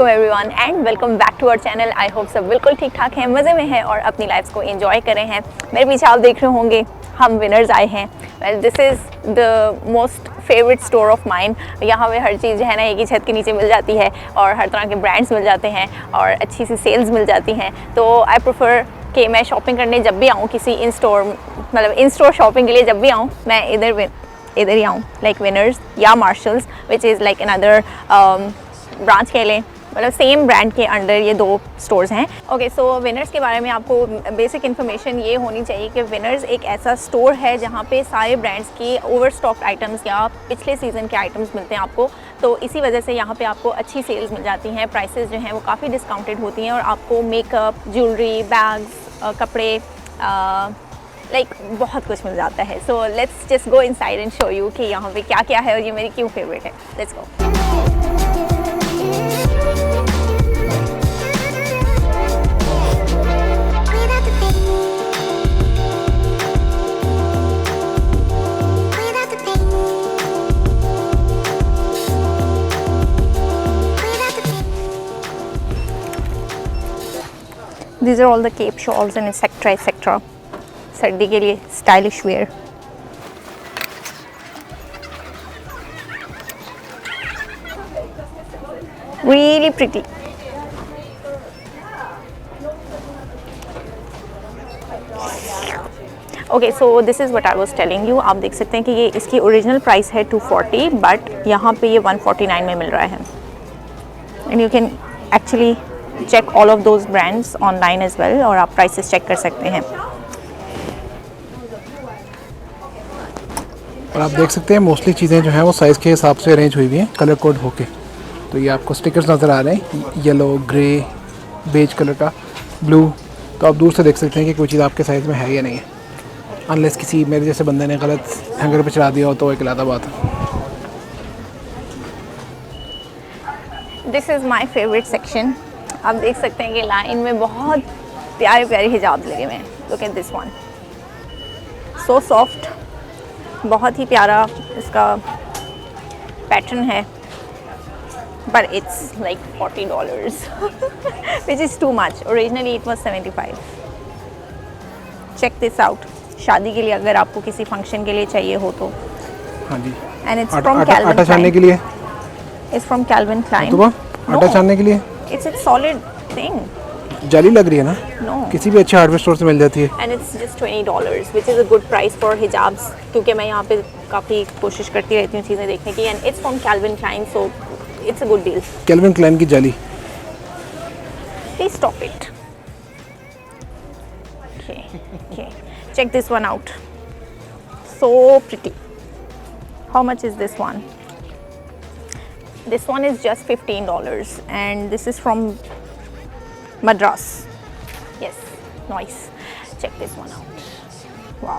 वालेकुम everyone and welcome back to our channel. I hope सब बिल्कुल ठीक ठाक हैं, मज़े में हैं और अपनी लाइफ्स को एंजॉय कर रहे हैं। मेरे पीछे आप देख रहे होंगे हम विनर्स आए हैं। Well this is the most favourite store of mine. यहाँ पे हर चीज़ जो है ना एक ही छत के नीचे मिल जाती है और हर तरह के ब्रांड्स मिल जाते हैं और अच्छी सी सेल्स मिल जाती हैं। तो आई प्रेफर कि मैं शॉपिंग करने जब भी आऊँ किसी इन स्टोर शॉपिंग के लिए जब भी आऊँ मैं इधर ही आऊँ, लाइक विनर्स या marshals which is like another branch कह लें, मतलब सेम ब्रांड के अंडर ये दो स्टोर्स हैं। ओके, सो विनर्स के बारे में आपको बेसिक इन्फॉर्मेशन ये होनी चाहिए कि विनर्स एक ऐसा स्टोर है जहाँ पे सारे ब्रांड्स की ओवर स्टॉक आइटम्स या पिछले सीज़न के आइटम्स मिलते हैं आपको। तो इसी वजह से यहाँ पे आपको अच्छी सेल्स मिल जाती हैं, प्राइसेस जो हैं वो काफ़ी डिस्काउंटेड होती हैं और आपको मेकअप, ज्वेलरी, बैग्स, कपड़े लाइक बहुत कुछ मिल जाता है। So let's just go inside and show you कि यहाँ पे क्या क्या है और ये मेरी क्यों फेवरेट है। Let's go. These are all the cape shawls and etc. सर्दी के लिए stylish wear. Really pretty. Okay, so this is what I was telling you. आप देख सकते हैं कि ये इसकी ओरिजिनल प्राइस है 240, बट यहाँ पे ये 149 में मिल रहा है। And you can actually check all of those brands online as well और आप प्राइसेस चेक कर सकते हैं। और आप देख सकते हैं मोस्टली चीज़ें जो हैं वो साइज़ के हिसाब से अरेंज हुई हुई हैं, कलर कोड होके। तो ये आपको स्टिकर्स नज़र आ रहे हैं, येलो, ग्रे, बेज कलर का, ब्लू। तो आप दूर से देख सकते हैं कि कोई चीज़ आपके साइज़ में है या नहीं है, अनलेस किसी मेरे जैसे बंदे ने गलत हैंगर पे चढ़ा दिया हो तो एक अलग बात है। This is my favourite section. आप देख सकते हैं कि लाइन में बहुत प्यारे प्यारे हिजाब लगे हुए हैं। Look at this one, so soft, बहुत ही प्यारा इसका पैटर्न है, but it's like $40 which is too much. Originally it was 75। Check this out. शादी के लिए अगर आपको किसी फंक्शन के लिए चाहिए हो तो। हाँ जी। एंड इट्स फ्रॉम कैल्विन आटा छानने के लिए। It's from Calvin Klein. तो आटा छानने के लिए इट्स इट्स सॉलिड थिंग। जाली लग रही है ना? No. किसी भी अच्छे हार्डवेयर स्टोर से मिल जाती है। And it's just $20 which is a good price for hijabs, क्योंकि मैं यहाँ पे काफ़ी कोशिश करती रहती हूँ चीज़ें देखने की। And it's from Calvin Klein, so it's a good deal. Calvin Klein की जाली। Please stop it. Okay, check this one out, so pretty. How much is this one? This one is just $15 and this is from Madras. Yes, nice. Check this one out. Wow,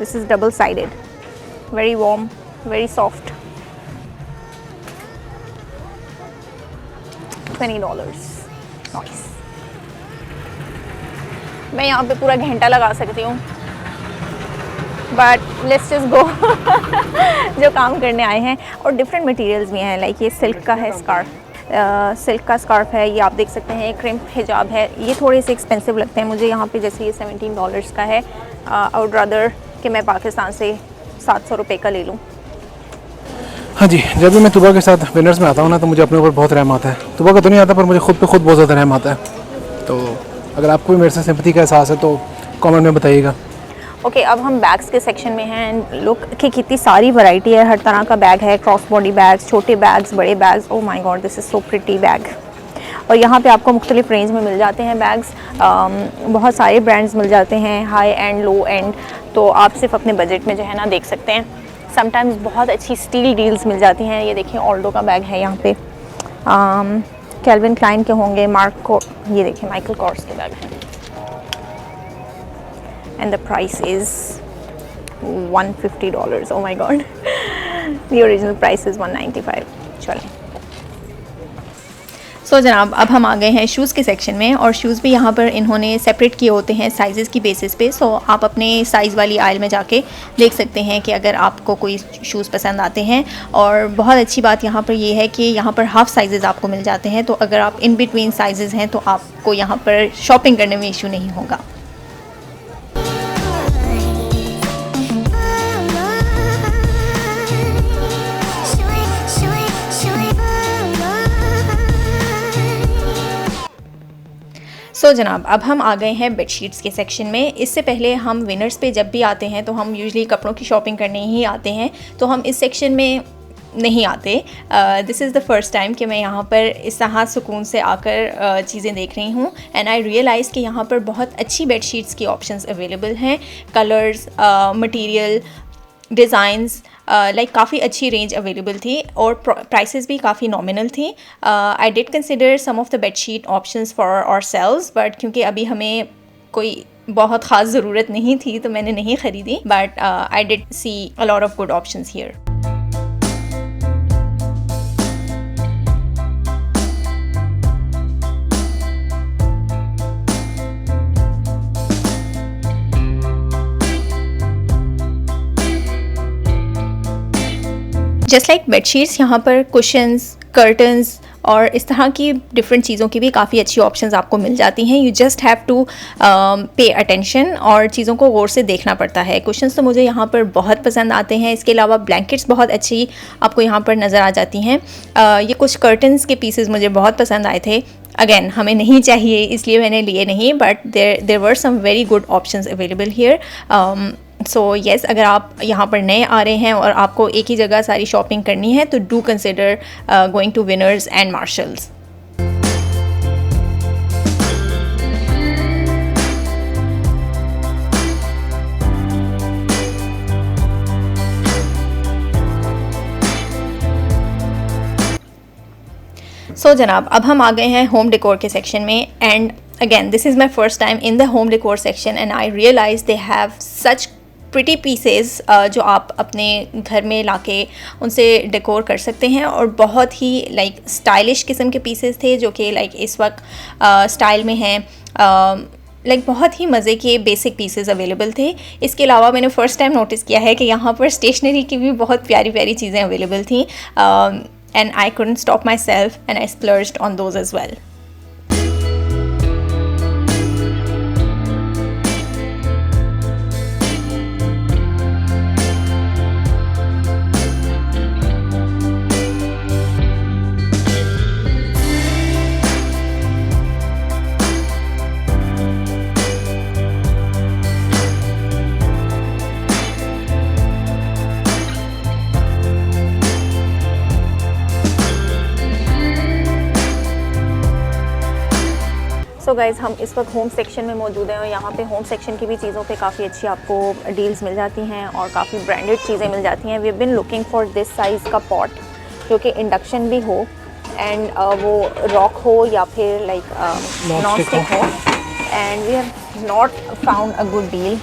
this is double-sided. Very warm, very soft. $20. Nice. मैं यहाँ पे पूरा घंटा लगा सकती हूँ, but let's just go. जो काम करने आए हैं और डिफरेंट मटेरियल्स भी हैं, लाइक ये सिल्क का है स्कार्फ, सिल्क का स्कार्फ है, ये आप देख सकते हैं। क्रिम्प हिजाब है, ये थोड़े से एक्सपेंसिव लगते हैं मुझे यहाँ पे, जैसे ये $17 का है। आई वुड रादर कि मैं पाकिस्तान से 700 रुपये का ले लूँ। हाँ जी, जब भी मैं तुबा के साथ विनर्स में आता हूँ ना तो मुझे अपने ऊपर बहुत रहम आता है। तुबा का तो नहीं आता पर मुझे खुद पे खुद बहुत ज़्यादा रहम आता है। तो अगर आपको भी मेरे से सिंपैथी का एहसास है तो कमेंट में बताइएगा। ओके, अब हम बैग्स के सेक्शन में हैं। एंड लुक कि कितनी सारी वैरायटी है, हर तरह का बैग है, क्रॉस बॉडी बैग्स, छोटे बैग्स, बड़े bags. Oh my God, this is so pretty bag. और यहाँ पे आपको मुख्तलिफ रेंज में मिल जाते हैं बैग्स। बहुत सारे ब्रांड्स मिल जाते हैं, हाई एंड, लो एंड। तो आप सिर्फ अपने बजट में जो है ना देख सकते हैं। समटाइम्स बहुत अच्छी स्टील डील्स मिल जाती हैं। ये देखिए ऑल्डो का बैग है यहाँ पे, कैल्विन क्लाइन के होंगे, ये देखिए माइकल कॉर्स के बैग हैं। And the price is $150. Oh my god. The original price is $195. चलें। सो जनाब, अब हम आ गए हैं शूज़ के सेक्शन में, और शूज़ भी यहाँ पर इन्होंने सेपरेट किए होते हैं साइज़ की बेसिस पे। सो आप अपने साइज़ वाली आयल में जाके देख सकते हैं कि अगर आपको कोई शूज़ पसंद आते हैं। और बहुत अच्छी बात यहाँ पर ये है कि यहाँ पर हाफ़ साइज़ आपको मिल जाते हैं, तो अगर आप इन बिटवीन साइज़ हैं तो आपको यहाँ पर शॉपिंग करने में इशू नहीं होगा। सो जनाब, अब हम आ गए हैं बेडशीट्स के सेक्शन में। इससे पहले हम विनर्स पे जब भी आते हैं तो हम यूजुअली कपड़ों की शॉपिंग करने ही आते हैं, तो हम इस सेक्शन में नहीं आते। This is the first time कि मैं यहाँ पर इस तरह सुकून से आकर चीज़ें देख रही हूँ, एंड आई रियलाइज़ कि यहाँ पर बहुत अच्छी बेडशीट्स की ऑप्शंस अवेलेबल हैं। कलर्स, मटेरियल, डिज़ाइंस, लाइक काफ़ी अच्छी रेंज अवेलेबल थी, और प्राइसेस भी काफ़ी नॉमिनल थी। I did consider some of the bedsheet options for ourselves, but क्योंकि अभी हमें कोई बहुत ख़ास ज़रूरत नहीं थी तो मैंने नहीं ख़रीदी, but I did see a lot of good options here. Just like bedsheets, यहाँ पर कुशन्स, कर्टन्स और इस तरह की डिफरेंट चीज़ों की भी काफ़ी अच्छी ऑप्शंस आपको मिल जाती हैं। You just have to pay attention, और चीज़ों को गौर से देखना पड़ता है। कुशन्स तो मुझे यहाँ पर बहुत पसंद आते हैं। इसके अलावा ब्लैंकेट्स बहुत अच्छी आपको यहाँ पर नज़र आ जाती हैं। ये कुछ कर्टन्स के पीसेस मुझे बहुत पसंद आए थे। अगेन हमें नहीं चाहिए इसलिए मैंने लिए नहीं, but there were some very good options available here. So yes, अगर आप यहाँ पर नए आ रहे हैं और आपको एक ही जगह सारी शॉपिंग करनी है तो do consider going to Winners and Marshalls. So जनाब, अब हम आ गए हैं होम डेकोर के सेक्शन में, and again this is my first time in the home decor section, and I realise they have such pretty pieces जो आप अपने घर में लाके उनसे डेकोर कर सकते हैं, और बहुत ही लाइक स्टाइलिश किस्म के पीसेस थे जो कि लाइक इस वक्त स्टाइल में हैं। लाइक बहुत ही मज़े के बेसिक पीसेस अवेलेबल थे। इसके अलावा मैंने फ़र्स्ट टाइम नोटिस किया है कि यहाँ पर स्टेशनरी की भी बहुत प्यारी प्यारी चीज़ें अवेलेबल थी, and I couldn't stop myself and I splurged on those as well. So guys, हम इस वक्त होम सेक्शन में मौजूद हैं, और यहाँ पे होम सेक्शन की भी चीज़ों पे काफ़ी अच्छी आपको डील्स मिल जाती हैं और काफ़ी ब्रांडेड चीज़ें मिल जाती हैं। We have been looking for this size का पॉट जो कि इंडक्शन भी हो, एंड वो रॉक हो या फिर लाइक नॉन स्टिक हो, and we have not found a good deal.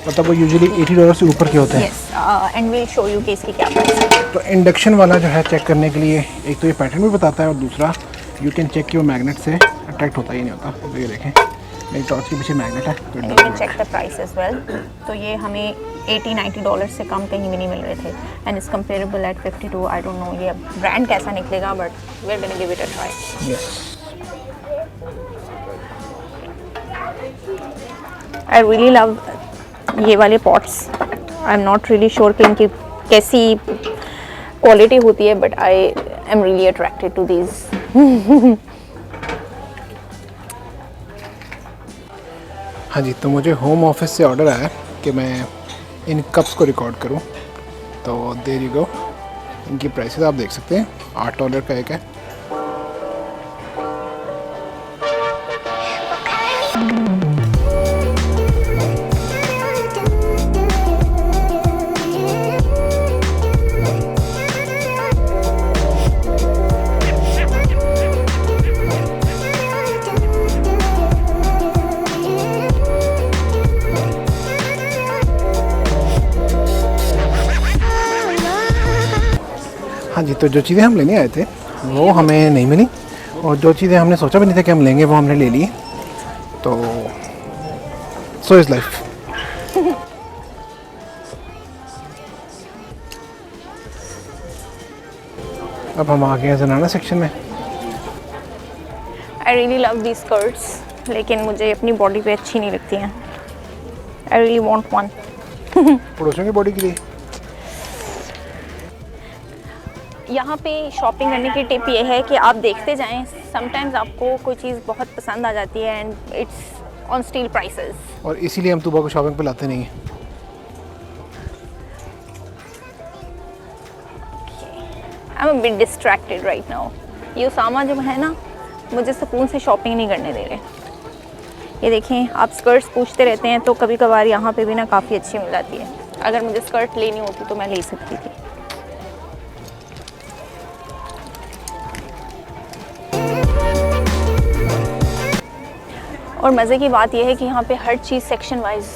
मतलब वो यूजुअली $80 से ऊपर के होते हैं। Yes, and will show you कि इसकी क्या प्राइस है। तो इंडक्शन वाला जो है चेक करने के लिए एक तो ये पैटर्न भी बताता है, और दूसरा यू कैन चेक कि वो मैग्नेट से अट्रैक्ट होता ही नहीं होता। तो ये देखें, मेरी टॉर्च के पीछे मैग्नेट है। Check the price as well. तो ये हमें $80-90 से कम कहीं भी नहीं मिल रहे थे, and is comparable at 52। I don't know ये ब्रांड कैसा निकलेगा, but we are gonna give it a try. Yes, I really love ये वाले pots. I am not really sure कि इनकी कैसी क्वालिटी होती है, but I am really attracted to these. हाँ जी, तो मुझे होम ऑफिस से ऑर्डर आया कि मैं इन कप्स को रिकॉर्ड करूं, तो देयर यू गो। इनकी प्राइसेस आप देख सकते हैं, $8 का एक है। हाँ जी, तो जो चीज़ें हम लेने आए थे वो हमें नहीं मिली, और जो चीज़ें हमने सोचा भी नहीं था कि हम लेंगे वो हमने ले ली। तो सो इज़ लाइफ। अब हम आ गए हैं ज़नाना सेक्शन में। आई रियली लव दी स्कर्ट्स, लेकिन मुझे अपनी बॉडी पे अच्छी नहीं लगती हैं। I really want one. पड़ोसियों की बॉडी के लिए। यहाँ पे शॉपिंग करने की टिप ये है कि आप देखते जाएं, समटाइम्स आपको कोई चीज़ बहुत पसंद आ जाती है and it's on steel prices. और इसीलिए हम तुबा को शॉपिंग पे लाते नहीं हैं। I am a bit distracted right now. ये उसामा जो है ना, मुझे सुकून से शॉपिंग नहीं करने दे रहे। ये देखें, आप स्कर्ट्स पूछते रहते हैं तो कभी कभार यहाँ पे भी ना काफ़ी अच्छी मिल जाती है। अगर मुझे स्कर्ट लेनी होती तो मैं ले सकती थी। और मज़े की बात यह है कि यहाँ पे हर चीज़ सेक्शन वाइज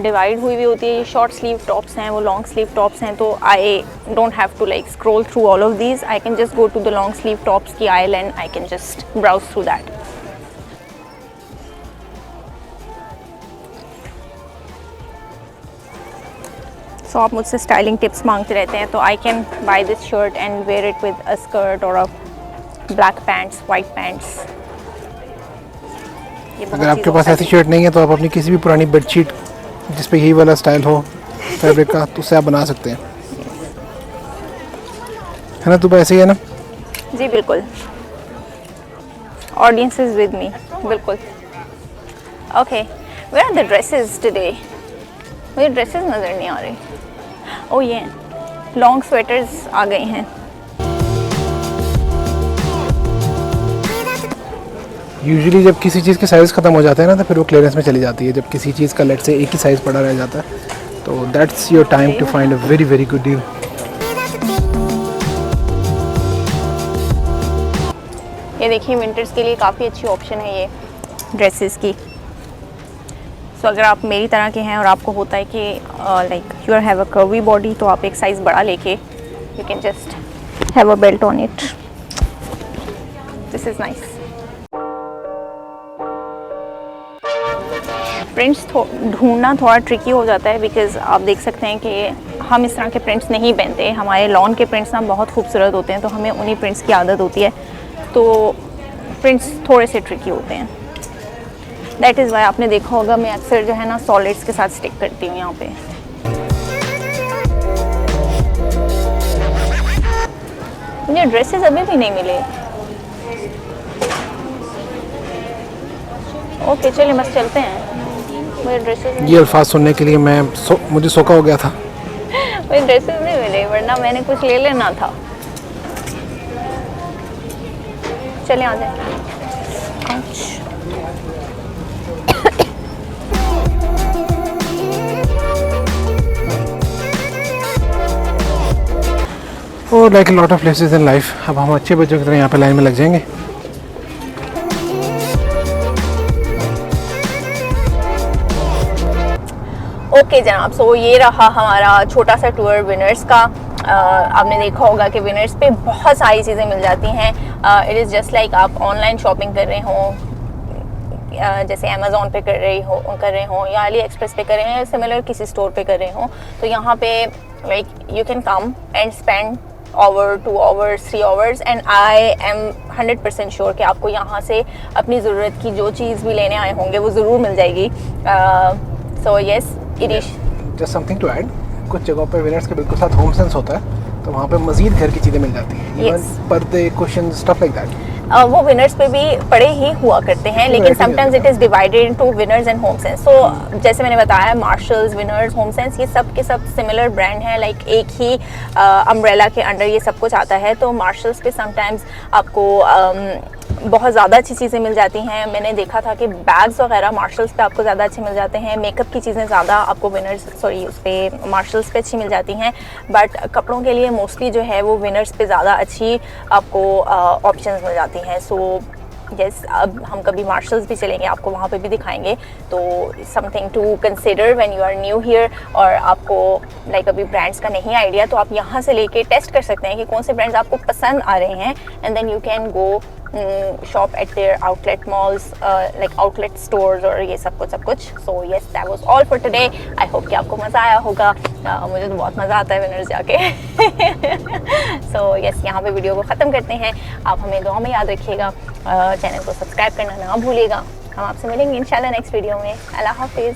डिवाइड हुई होती है। ये शॉर्ट स्लीव टॉप्स हैं, वो लॉन्ग स्लीव टॉप्स हैं, तो I don't have to like scroll through all of these. I can just go to the long sleeve tops की aisle and I can just browse through that. So आप मुझसे styling tips मांगते रहते हैं, तो I can buy this shirt and wear it with a skirt और a black pants, white pants. अगर आपके पास ऐसी शर्ट नहीं है तो आप अपनी किसी भी पुरानी बेडशीट जिस पे यही वाला स्टाइल हो फैब्रिक का, तो उससे आप बना सकते हैं, है ना? तो ऐसे ही है ना? जी बिल्कुल। ऑडियंस इज विद मी, बिल्कुल। Okay, where are the dresses today? मुझे ड्रेसेस नज़र नहीं आ रही। ओह ये लॉन्ग स्वेटर्स आ गए हैं। यूजुअली जब किसी चीज़ के साइज़ ख़त्म हो जाते हैं ना, तो फिर वो क्लियरेंस में चली जाती है। जब किसी चीज़ का लेट से एक ही साइज़ पड़ा रह जाता है, तो that's your time to find a very very good deal. ये देखिए, विंटर्स के लिए काफ़ी अच्छी ऑप्शन है ये ड्रेसेस की। सो अगर आप मेरी तरह के हैं और आपको होता है कि like you are have a curvy body, तो आप एक साइज़ बड़ा लेके you can just have a belt on it. This is nice. Prints ढूंढना थोड़ा ट्रिकी हो जाता है, बिकॉज़ आप देख सकते हैं कि हम इस तरह के प्रिंट्स नहीं पहनते। हमारे लॉन के प्रिंट्स ना बहुत खूबसूरत होते हैं, तो हमें उन्हीं प्रिंट्स की आदत होती है, तो प्रिंट्स थोड़े से ट्रिकी होते हैं। दैट इज़ वाई आपने देखा होगा मैं अक्सर जो है ना सॉलिड्स के साथ स्टिक करती हूँ यहाँ पे। मुझे ड्रेसेस अभी भी नहीं मिले। ओके चलिए बस चलते हैं। मुझे ड्रेसेस ये अल्फाज सुनने के लिए मुझे सोका हो गया था। मुझे ड्रेसेस नहीं मिले, वरना मैंने कुछ ले लेना था। चले आ जाए। और like lot of places in life, अब हम अच्छे बच्चों की तरह यहाँ पे लाइन में लग जाएंगे। ओके जनाब, सो ये रहा हमारा छोटा सा टूर विनर्स का। आपने देखा होगा कि विनर्स पे बहुत सारी चीज़ें मिल जाती हैं। इट इज़ जस्ट लाइक आप ऑनलाइन शॉपिंग कर रहे हों, जैसे अमेज़ॉन पे कर रहे हो या अली एक्सप्रेस पे कर रहे हैं, सिमिलर किसी स्टोर पे कर रहे हो, तो यहाँ पे like you can come and spend hour 2 hours 3 hours and I am 100% sure कि आपको यहाँ से अपनी ज़रूरत की जो चीज़ भी लेने आए होंगे वो ज़रूर मिल जाएगी। So yes it is just something to add, कुछ जगहों पे विनर्स के बिल्कुल साथ होम सेंस होता है, तो वहाँ पे मज़ीद घर की चीज़ें मिल जाती हैं। Yes. पर्दे, कुशन, स्टफ लाइक दैट। वो विनर्स पे भी पड़े ही हुआ करते हैं, लेकिन sometimes it is divided into Winners and HomeSense. So जैसे मैंने बताया, मार्शल्स, विनर्स, होम सेंस, ये सब के सब सिमिलर ब्रांड हैं, लाइक एक ही अम्ब्रेला के अंडर ये सब कुछ आता है। तो मार्शल्स पे समटाइम्स आपको बहुत ज़्यादा अच्छी चीज़ें मिल जाती हैं। मैंने देखा था कि बैग्स वगैरह मार्शल्स पे आपको ज़्यादा अच्छे मिल जाते हैं। मेकअप की चीज़ें ज़्यादा आपको उस पर मार्शल्स पे अच्छी मिल जाती हैं, बट कपड़ों के लिए मोस्टली जो है वो विनर्स पे ज़्यादा अच्छी आपको ऑप्शंस मिल जाती हैं। सो यस, अब हम कभी मार्शल्स भी चलेंगे, आपको वहाँ पे भी दिखाएंगे। तो something to consider when you are new here, और आपको लाइक अभी ब्रांड्स का नहीं आइडिया, तो आप यहाँ से लेके टेस्ट कर सकते हैं कि कौन से ब्रांड्स आपको पसंद आ रहे हैं, and then you can go shop at their outlet malls, like outlet stores और ये सब कुछ. So yes, that was all for today. I hope कि आपको मज़ा आया होगा. मुझे तो बहुत मज़ा आता है विनर्स जाके. सो येस, यहाँ पे वीडियो को ख़त्म करते हैं. आप हमें दुआ में याद रखिएगा, चैनल को सब्सक्राइब करना ना भूलिएगा. हम आपसे मिलेंगे इंशाल्लाह नेक्स्ट वीडियो में. अल्लाह हाफिज़.